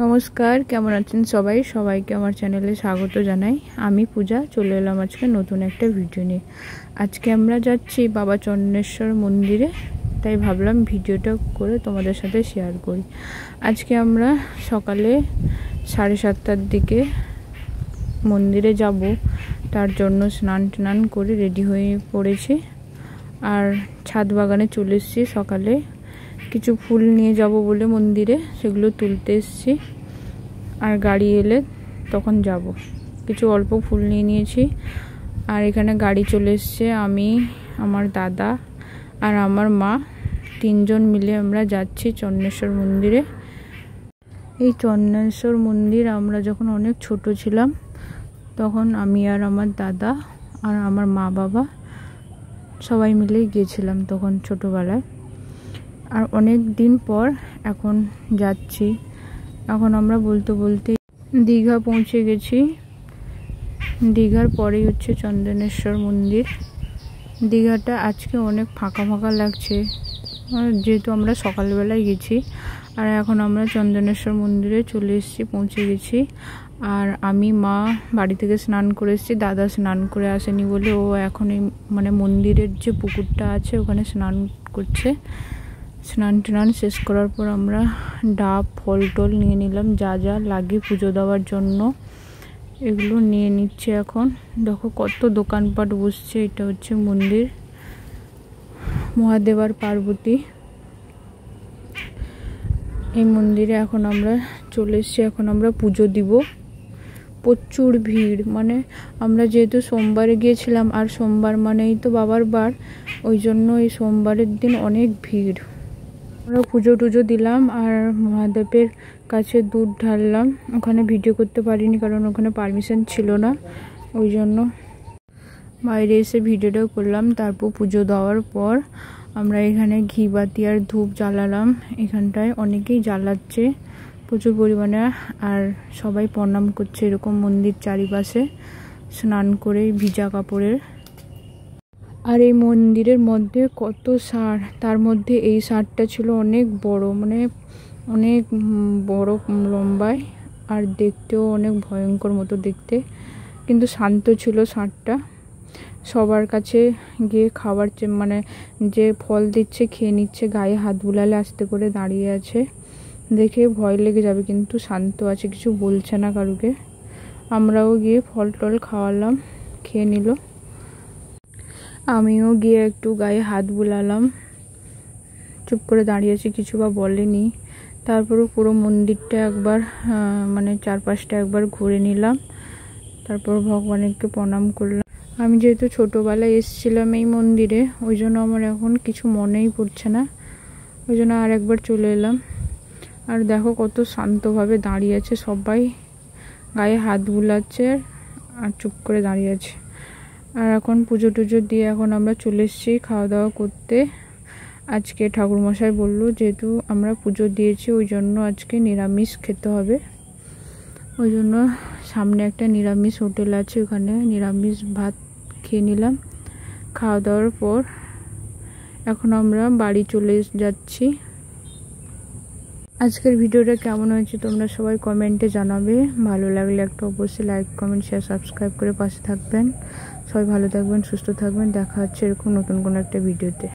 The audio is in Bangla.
নমস্কার, কেমন আছেন সবাই? সবাইকে আমার চ্যানেলে স্বাগত জানাই। আমি পূজা, চলে এলাম আজকে নতুন একটা ভিডিও নিয়ে। আজকে আমরা যাচ্ছি বাবা চন্দ্রেশ্বর মন্দিরে, তাই ভাবলাম ভিডিওটা করে তোমাদের সাথে শেয়ার করি। আজকে আমরা সকালে 7:30টার দিকে মন্দিরে যাব, তার জন্য স্নান করে রেডি হয়ে পড়েছি। আর ছাদ বাগানে চলে এসেছি। সকালে কিছু ফুল নিয়ে যাব বলে মন্দিরে, সেগুলো তুলতে এসেছি। আর গাড়ি এলে তখন যাব। কিছু অল্প ফুল নিয়ে নিয়েছি। আর এখানে গাড়ি চলে এসছে। আমি, আমার দাদা আর আমার মা, 3 জন মিলে আমরা যাচ্ছি চন্দ্রেশ্বর মন্দিরে। এই চন্দ্রেশ্বর মন্দির আমরা যখন অনেক ছোট ছিলাম, তখন আমি আর আমার দাদা আর আমার মা বাবা সবাই মিলেই গিয়েছিলাম তখন ছোটোবেলায়। আর অনেক দিন পর এখন যাচ্ছি। এখন আমরা বলতে বলতে দীঘা পৌঁছে গেছি। দীঘার পরেই হচ্ছে চন্দনেশ্বর মন্দির। দীঘাটা আজকে অনেক ফাঁকা ফাঁকা লাগছে, যেহেতু আমরা সকালবেলায় গেছি। আর এখন আমরা চন্দনেশ্বর মন্দিরে চলে এসেছি, পৌঁছে গেছি। আর আমি, মা বাড়ি থেকে স্নান করে এসেছি। দাদা স্নান করে আসেনি বলে ও এখন এই মন্দিরের যে পুকুরটা আছে ওখানে স্নান করছে। স্নান শেষ করার পর আমরা ডাব, ফল টল নিয়ে নিলাম, যা যা লাগে পুজো দেওয়ার জন্য এগুলো নিয়ে নিচ্ছে। এখন দেখো কত দোকানপাট বসছে। এটা হচ্ছে মন্দির, মহাদেব আর পার্বতী। এই মন্দিরে এখন আমরা চলে এসেছি। এখন আমরা পুজো দিব। প্রচুর ভিড়, আমরা যেহেতু সোমবারে গিয়েছিলাম, আর সোমবার মানেই তো বাবার বার, ওই জন্য এই সোমবারের দিন অনেক ভিড়। আমরা পুজো টুজো দিলাম আর মহাদেবের কাছে দুধ ঢাললাম। ওখানে ভিডিও করতে পারিনি, কারণ ওখানে পারমিশন ছিল না, ওই জন্য বাইরে এসে ভিডিওটাও করলাম। তারপর পুজো দেওয়ার পর আমরা এখানে ঘি বাতি আর ধূপ জ্বালালাম। এখানটায় অনেকেই জ্বালাচ্ছে প্রচুর পরিমাণে, আর সবাই প্রণাম করছে এরকম মন্দির চারিপাশে স্নান করে ভিজা কাপড়ের। আর এই মন্দিরের মধ্যে কত ষাঁড়, তার মধ্যে এই ষাঁড়টা ছিল অনেক বড়, অনেক বড় লম্বায়, আর দেখতেও অনেক ভয়ঙ্কর মতো দেখতে, কিন্তু শান্ত ছিল ষাঁড়টা। সবার কাছে গিয়ে খাবার যে ফল দিচ্ছে খেয়ে নিচ্ছে, গায়ে হাত বুলালে আস্তে করে দাঁড়িয়ে আছে। দেখে ভয় লেগে যাবে, কিন্তু শান্ত আছে, কিছু বলছে না কারুকে। আমরাও গিয়ে ফল টল খাওয়ালাম, খেয়ে নিল। আমিও গিয়ে একটু গায়ে হাত বুলালাম, চুপ করে দাঁড়িয়েছি, কিছু বা বলেনি। তারপরে পুরো মন্দিরটা একবার চারপাশটা একবার ঘুরে নিলাম। তারপর ভগবানকে প্রণাম করলাম। আমি যেহেতু ছোটোবেলায় এসেছিলাম এই মন্দিরে, ওই জন্য আমার এখন কিছু মনেই পড়ছে না, ওই জন্য আর একবার চলে এলাম। আর দেখো কত শান্তভাবে দাঁড়িয়ে আছে সবাই, গায়ে হাত বুলাচ্ছে আর চুপ করে দাঁড়িয়ে আছে। আর এখন পুজো টুজো দিয়ে এখন আমরা চলে এসেছি খাওয়া দাওয়া করতে। আজকে ঠাকুরমশাই বললো যেহেতু আমরা পুজো দিয়েছি, ওই জন্য আজকে নিরামিষ খেতে হবে। ওই জন্য সামনে একটা নিরামিষ হোটেল আছে, ওখানে নিরামিষ ভাত খেয়ে নিলাম। খাওয়া দাওয়ার পর এখন আমরা বাড়ি চলে যাচ্ছি। আজকের ভিডিওটা কেমন হয়েছে তোমরা সবাই কমেন্টে জানাবে। ভালো লাগলে একটা অবশ্যই লাইক, কমেন্ট, শেয়ার, সাবস্ক্রাইব করে পাশে থাকবেন। সবাই ভালো থাকবেন, সুস্থ থাকবেন। দেখা হচ্ছে এরকম নতুন কোনো একটা ভিডিওতে।